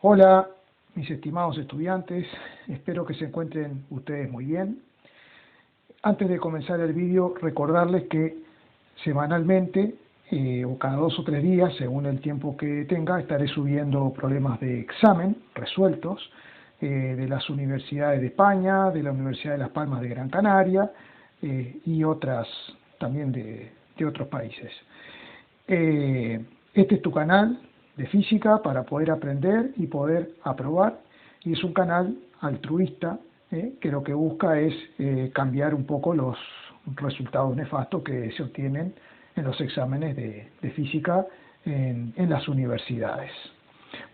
Hola, mis estimados estudiantes, espero que se encuentren ustedes muy bien. Antes de comenzar el vídeo, recordarles que semanalmente o cada 2 o 3 días, según el tiempo que tenga, estaré subiendo problemas de examen resueltos de las universidades de España, de la Universidad de Las Palmas de Gran Canaria y otras también de otros países. Este es tu canal de física para poder aprender y poder aprobar, y es un canal altruista que lo que busca es cambiar un poco los resultados nefastos que se obtienen en los exámenes de física en las universidades.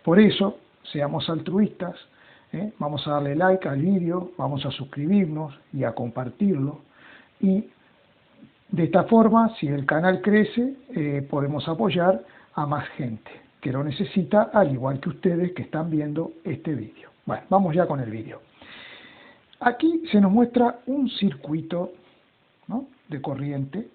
Por eso, seamos altruistas, vamos a darle like al vídeo, vamos a suscribirnos y a compartirlo, y de esta forma, si el canal crece, podemos apoyar a más gente que lo necesita, al igual que ustedes que están viendo este vídeo. Bueno, vamos ya con el vídeo. Aquí se nos muestra un circuito, ¿no?, de corriente,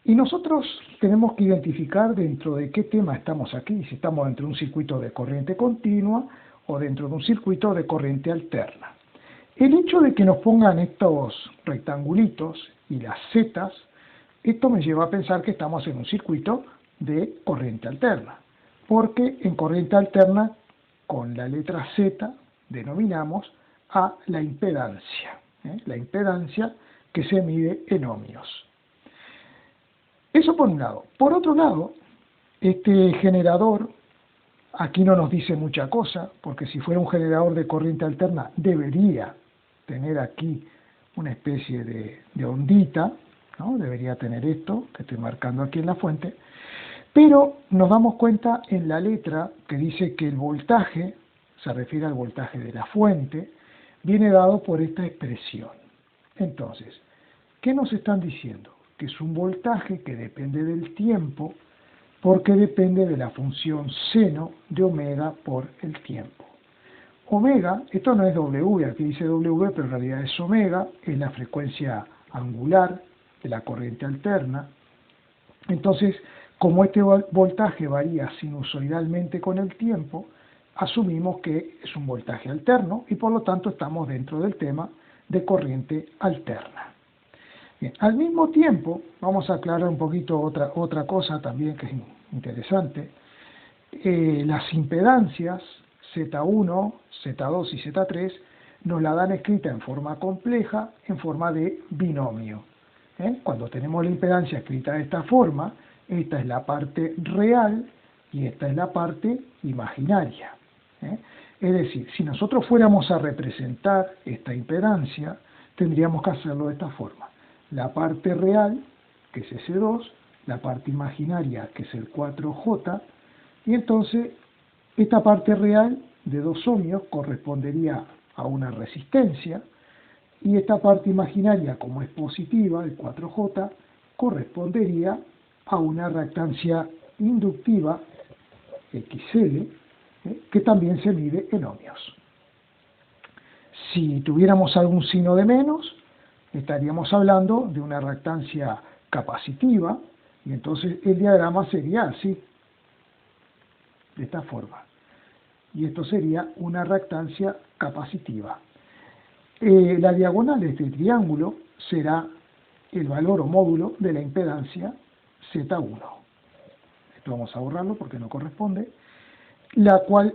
y nosotros tenemos que identificar dentro de qué tema estamos aquí, si estamos dentro de un circuito de corriente continua o dentro de un circuito de corriente alterna. El hecho de que nos pongan estos rectangulitos y las zetas, esto me lleva a pensar que estamos en un circuito de corriente alterna, porque en corriente alterna, con la letra Z, denominamos a la impedancia que se mide en ohmios. Eso por un lado. Por otro lado, este generador, aquí no nos dice mucha cosa, porque si fuera un generador de corriente alterna, debería tener aquí una especie de ondita, ¿no? Debería tener esto, que estoy marcando aquí en la fuente, pero nos damos cuenta en la letra que dice que el voltaje, se refiere al voltaje de la fuente, viene dado por esta expresión. Entonces, ¿qué nos están diciendo? Que es un voltaje que depende del tiempo, porque depende de la función seno de omega por el tiempo. Omega, esto no es W, aquí dice W, pero en realidad es omega, es la frecuencia angular de la corriente alterna. Entonces, como este voltaje varía sinusoidalmente con el tiempo, asumimos que es un voltaje alterno y por lo tanto estamos dentro del tema de corriente alterna. Bien, al mismo tiempo, vamos a aclarar un poquito otra cosa también que es interesante. Las impedancias Z1, Z2 y Z3 nos la dan escrita en forma compleja, en forma de binomio. Cuando tenemos la impedancia escrita de esta forma, esta es la parte real y esta es la parte imaginaria. Es decir, si nosotros fuéramos a representar esta impedancia, tendríamos que hacerlo de esta forma. La parte real, que es S2, la parte imaginaria, que es el 4J, y entonces esta parte real de 2 ohmios correspondería a una resistencia, y esta parte imaginaria, como es positiva, el 4J, correspondería a una reactancia inductiva, XL, que también se mide en ohmios. Si tuviéramos algún signo de menos, estaríamos hablando de una reactancia capacitiva, y entonces el diagrama sería así, de esta forma. Y esto sería una reactancia capacitiva. La diagonal de este triángulo será el valor o módulo de la impedancia Z1. Esto vamos a borrarlo porque no corresponde. La cual,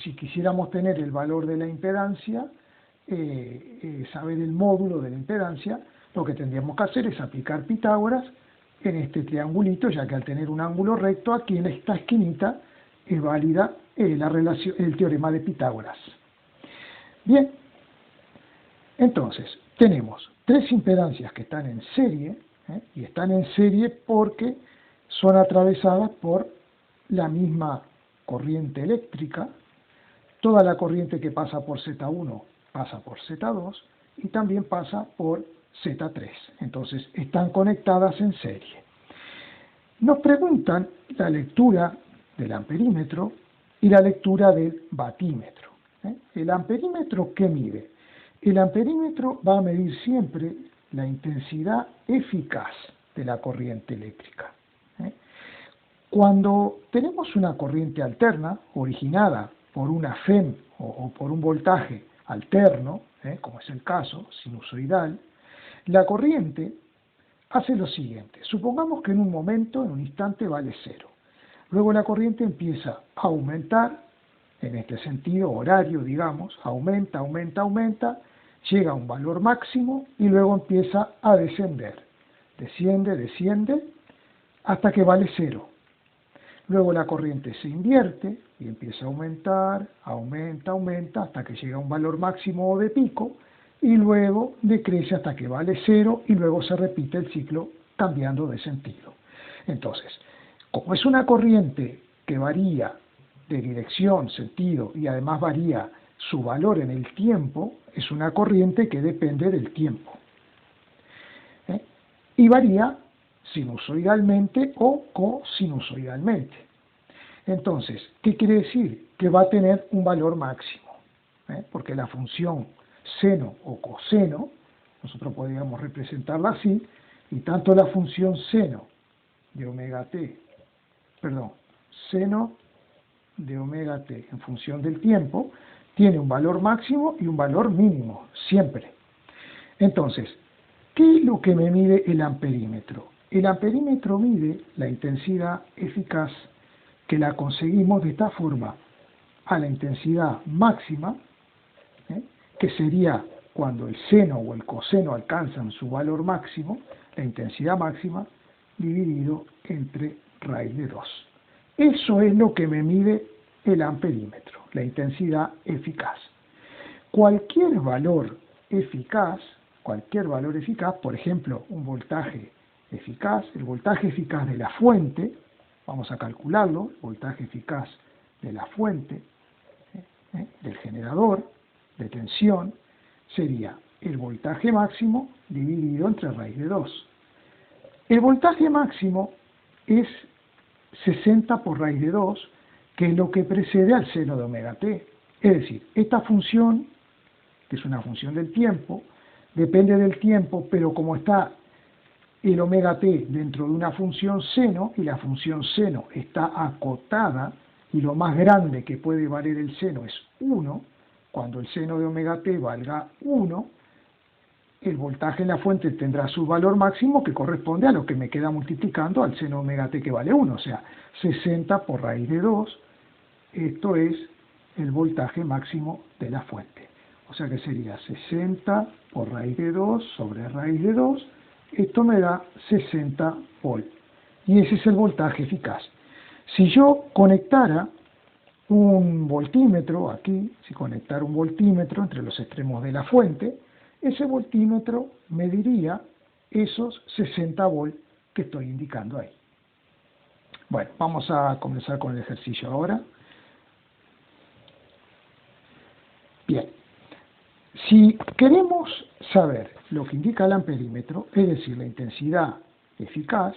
si quisiéramos tener el valor de la impedancia, saber el módulo de la impedancia, lo que tendríamos que hacer es aplicar Pitágoras en este triangulito, ya que al tener un ángulo recto, aquí en esta esquinita es válida el teorema de Pitágoras. Bien, entonces tenemos 3 impedancias que están en serie, y están en serie porque son atravesadas por la misma corriente eléctrica. Toda la corriente que pasa por Z1 pasa por Z2 y también pasa por Z3. Entonces están conectadas en serie. Nos preguntan la lectura del amperímetro y la lectura del batímetro. ¿El amperímetro qué mide? El amperímetro va a medir siempre la intensidad eficaz de la corriente eléctrica. Cuando tenemos una corriente alterna originada por una FEM o por un voltaje alterno, como es el caso, sinusoidal, la corriente hace lo siguiente. Supongamos que en un momento, en un instante, vale 0. Luego la corriente empieza a aumentar, en este sentido horario, digamos, aumenta, aumenta, aumenta, llega a un valor máximo y luego empieza a descender. Desciende, desciende, hasta que vale 0. Luego la corriente se invierte y empieza a aumentar, aumenta, aumenta, hasta que llega a un valor máximo o de pico, y luego decrece hasta que vale 0 y luego se repite el ciclo cambiando de sentido. Entonces, como es una corriente que varía de dirección, sentido y además varía su valor en el tiempo, es una corriente que depende del tiempo. Y varía sinusoidalmente o cosinusoidalmente. Entonces, ¿qué quiere decir? Que va a tener un valor máximo, porque la función seno o coseno, nosotros podríamos representarla así, y tanto la función seno de omega t, seno de omega t en función del tiempo, tiene un valor máximo y un valor mínimo, siempre. Entonces, ¿qué es lo que me mide el amperímetro? El amperímetro mide la intensidad eficaz que la conseguimos de esta forma a la intensidad máxima, que sería cuando el seno o el coseno alcanzan su valor máximo, la intensidad máxima, dividido entre raíz de 2. Eso es lo que me mide el amperímetro, la intensidad eficaz. Cualquier valor eficaz, por ejemplo, un voltaje eficaz, el voltaje eficaz de la fuente, vamos a calcularlo, el voltaje eficaz de la fuente, del generador de tensión, sería el voltaje máximo dividido entre raíz de 2. El voltaje máximo es 60 por raíz de 2, que es lo que precede al seno de omega t. Es decir, esta función, que es una función del tiempo, depende del tiempo, pero como está el omega t dentro de una función seno, y la función seno está acotada, y lo más grande que puede valer el seno es 1, cuando el seno de omega t valga 1, el voltaje en la fuente tendrá su valor máximo, que corresponde a lo que me queda multiplicando al seno omega t, que vale 1, o sea, 60 por raíz de 2, esto es el voltaje máximo de la fuente. O sea que sería 60 por raíz de 2 sobre raíz de 2, esto me da 60 volts. Y ese es el voltaje eficaz. Si yo conectara un voltímetro aquí, si conectara un voltímetro entre los extremos de la fuente, ese voltímetro mediría esos 60 volts que estoy indicando ahí. Bueno, vamos a comenzar con el ejercicio ahora. Bien, si queremos saber lo que indica el amperímetro, es decir, la intensidad eficaz,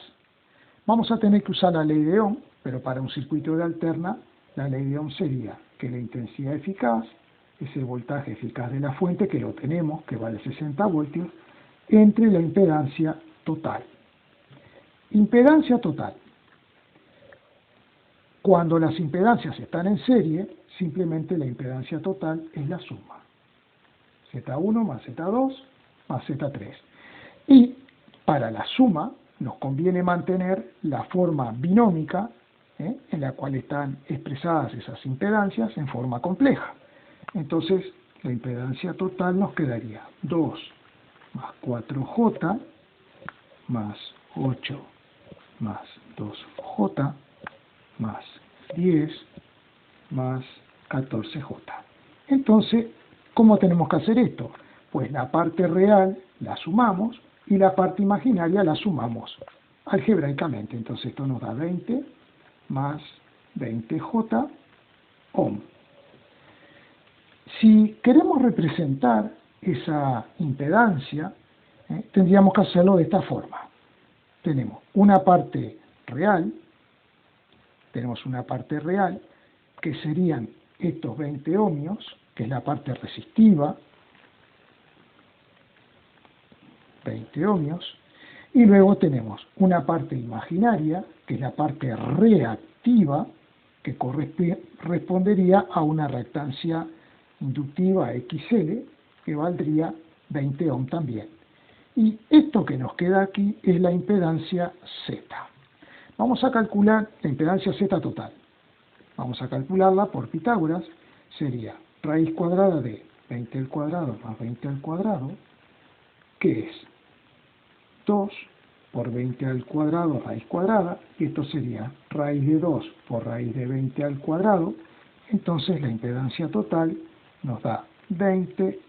vamos a tener que usar la ley de Ohm, pero para un circuito de alterna, la ley de Ohm sería que la intensidad eficaz es el voltaje eficaz de la fuente, que lo tenemos, que vale 60 voltios, entre la impedancia total. Impedancia total. Cuando las impedancias están en serie, simplemente la impedancia total es la suma. Z1 más Z2 más Z3. Y para la suma nos conviene mantener la forma binómica, en la cual están expresadas esas impedancias en forma compleja. Entonces, la impedancia total nos quedaría 2 más 4J más 8 más 2J más 10 más 14J. Entonces, ¿cómo tenemos que hacer esto? Pues la parte real la sumamos y la parte imaginaria la sumamos algebraicamente. Entonces esto nos da 20 más 20J ohm. Si queremos representar esa impedancia, tendríamos que hacerlo de esta forma. Tenemos una parte real, que serían estos 20 ohmios, que es la parte resistiva, 20 ohmios, Y luego tenemos una parte imaginaria, que es la parte reactiva, que correspondería a una reactancia inductiva XL, que valdría 20 ohm también. Y esto que nos queda aquí es la impedancia Z. Vamos a calcular la impedancia Z total. Vamos a calcularla por Pitágoras. Sería raíz cuadrada de 20 al cuadrado más 20 al cuadrado, que es 2 por 20 al cuadrado raíz cuadrada, y esto sería raíz de 2 por raíz de 20 al cuadrado. Entonces la impedancia total nos da 20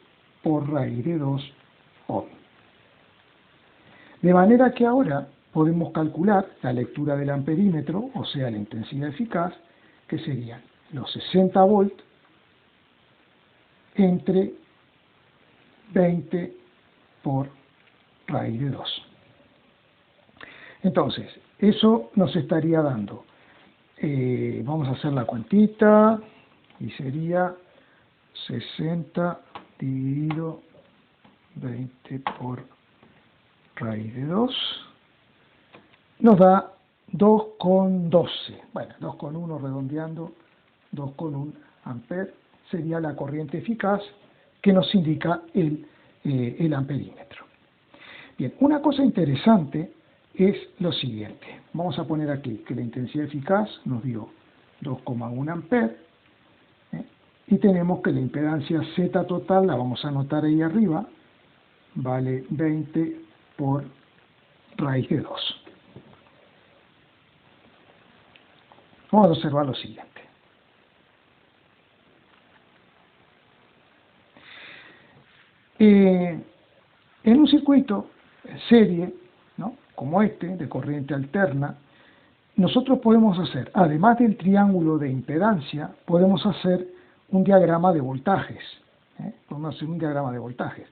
por raíz de 2 ohm. De manera que ahora podemos calcular la lectura del amperímetro, o sea, la intensidad eficaz, que serían los 60 volts entre 20 por raíz de 2. Entonces, eso nos estaría dando, vamos a hacer la cuentita, y sería 60 dividido 20 por raíz de 2, nos da 2,12. Bueno, 2,1 redondeando, 2,1 amper sería la corriente eficaz que nos indica el amperímetro. Bien, una cosa interesante es lo siguiente. Vamos a poner aquí que la intensidad eficaz nos dio 2,1 amper, y tenemos que la impedancia Z total, la vamos a anotar ahí arriba, vale 20 por raíz de 2. Vamos a observar lo siguiente. En un circuito en serie, ¿no?, como este, de corriente alterna, nosotros podemos hacer, además del triángulo de impedancia, podemos hacer un diagrama de voltajes. Podemos hacer un diagrama de voltajes.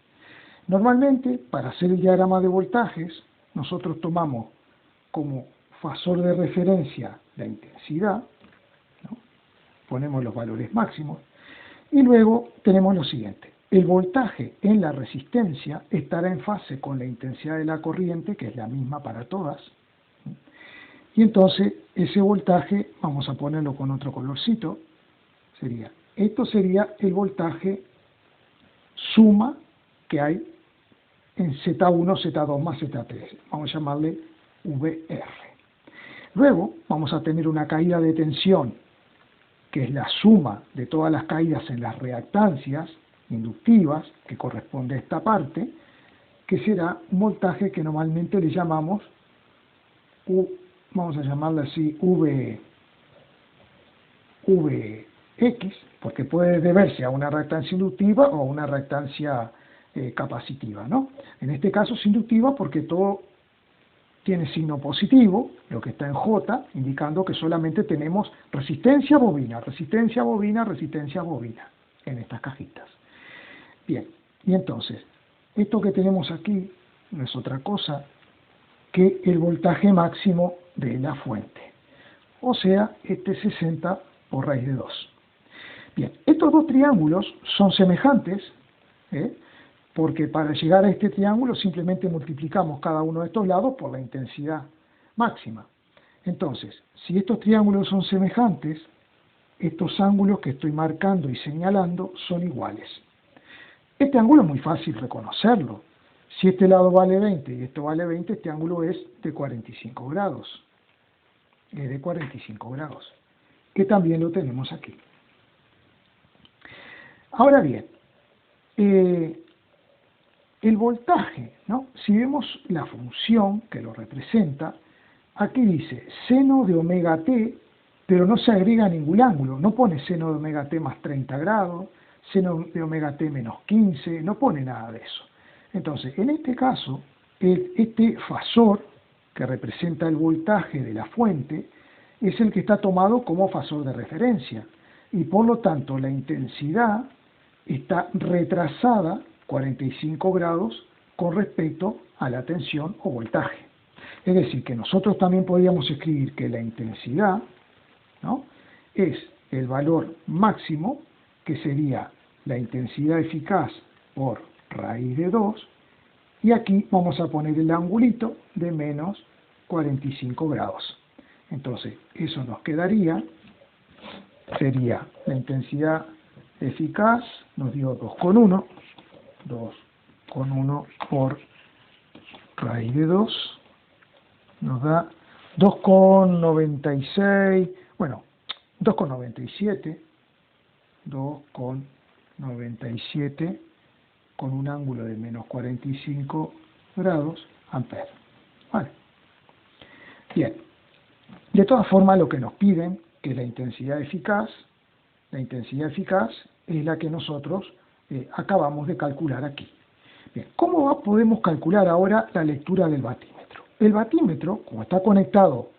Normalmente, para hacer el diagrama de voltajes, nosotros tomamos como fasor de referencia la intensidad, ¿no?, ponemos los valores máximos, y luego tenemos lo siguiente. El voltaje en la resistencia estará en fase con la intensidad de la corriente, que es la misma para todas. Y entonces ese voltaje, vamos a ponerlo con otro colorcito, esto sería el voltaje suma que hay en Z1, Z2 más Z3. Vamos a llamarle VR. Luego vamos a tener una caída de tensión, que es la suma de todas las caídas en las reactancias inductivas, que corresponde a esta parte, que será un voltaje que normalmente le llamamos, vamos a llamarle así, Vx, porque puede deberse a una reactancia inductiva o a una reactancia capacitiva, ¿no? En este caso es inductiva porque todo tiene signo positivo, lo que está en J, indicando que solamente tenemos resistencia bobina, resistencia bobina, resistencia bobina en estas cajitas. Bien, y entonces, esto que tenemos aquí no es otra cosa que el voltaje máximo de la fuente, o sea, este 60 por raíz de 2. Bien, estos dos triángulos son semejantes, porque para llegar a este triángulo simplemente multiplicamos cada uno de estos lados por la intensidad máxima. Entonces, si estos triángulos son semejantes, estos ángulos que estoy marcando y señalando son iguales. Este ángulo es muy fácil reconocerlo. Si este lado vale 20 y esto vale 20, este ángulo es de 45 grados. Es de 45 grados, que también lo tenemos aquí. Ahora bien, el voltaje, ¿no?, si vemos la función que lo representa, aquí dice seno de omega t, pero no se agrega ningún ángulo, no pone seno de omega t más 30 grados, seno de omega t menos 15, no pone nada de eso. Entonces, en este caso, este fasor, que representa el voltaje de la fuente, es el que está tomado como fasor de referencia, y por lo tanto la intensidad está retrasada 45 grados con respecto a la tensión o voltaje. Es decir, que nosotros también podríamos escribir que la intensidad, ¿no?, es el valor máximo, que sería la intensidad eficaz por raíz de 2, y aquí vamos a poner el angulito de menos 45 grados. Entonces, eso nos quedaría, sería la intensidad eficaz, nos dio 2,1 por raíz de 2, nos da 2,96, bueno, 2,97 con un ángulo de menos 45 grados amperes. Vale. Bien, de todas formas lo que nos piden, que es la intensidad eficaz es la que nosotros acabamos de calcular aquí. Bien, ¿cómo podemos calcular ahora la lectura del batímetro? El batímetro, como está conectado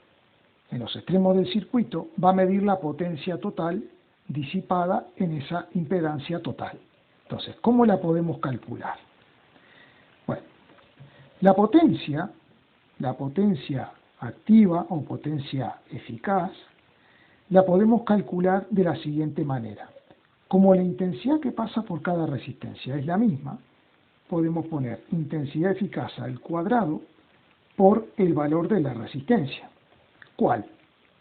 en los extremos del circuito, va a medir la potencia total disipada en esa impedancia total. Entonces, ¿cómo la podemos calcular? Bueno, la potencia activa o potencia eficaz, la podemos calcular de la siguiente manera. Como la intensidad que pasa por cada resistencia es la misma, podemos poner intensidad eficaz al cuadrado por el valor de la resistencia. ¿Cuál?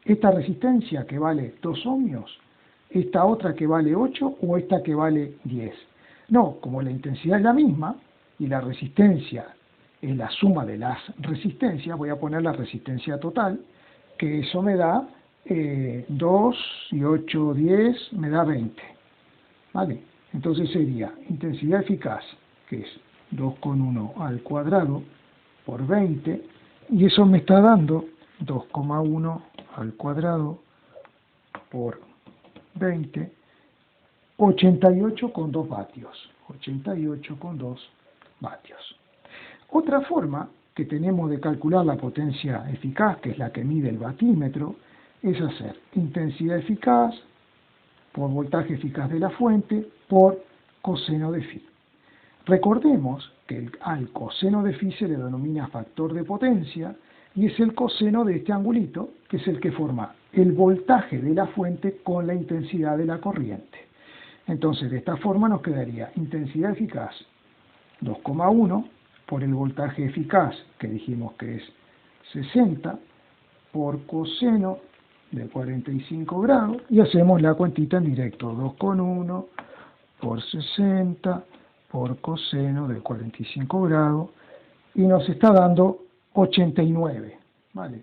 Esta resistencia que vale 2 ohmios, esta otra que vale 8 o esta que vale 10. No, como la intensidad es la misma y la resistencia es la suma de las resistencias, voy a poner la resistencia total, que eso me da 2 y 8, 10, me da 20. ¿Vale? Entonces sería intensidad eficaz, que es 2,1 al cuadrado por 20, y eso me está dando 2,1 al cuadrado por 20, 88,2 vatios. 88,2 vatios. Otra forma que tenemos de calcular la potencia eficaz, que es la que mide el batímetro, es hacer intensidad eficaz por voltaje eficaz de la fuente por coseno de phi. Recordemos que al coseno de phi se le denomina factor de potencia y es el coseno de este angulito, que es el que forma el voltaje de la fuente con la intensidad de la corriente. Entonces, de esta forma nos quedaría intensidad eficaz 2,1 por el voltaje eficaz, que dijimos que es 60, por coseno de 45 grados, y hacemos la cuentita en directo, 2,1 por 60 por coseno de 45 grados, y nos está dando 89, ¿vale?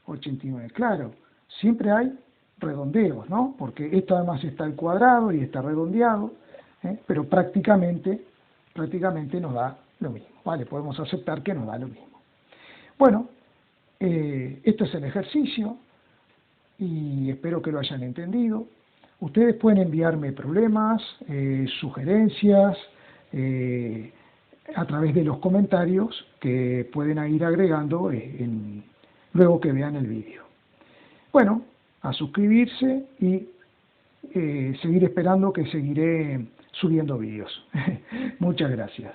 89, claro, siempre hay redondeos, ¿no? Porque esto además está al cuadrado y está redondeado, pero prácticamente nos da lo mismo, ¿vale? Podemos aceptar que nos da lo mismo. Bueno, este es el ejercicio y espero que lo hayan entendido. Ustedes pueden enviarme problemas, sugerencias, a través de los comentarios que pueden ir agregando luego que vean el vídeo. Bueno, a suscribirse y seguir esperando que seguiré subiendo vídeos. Muchas gracias.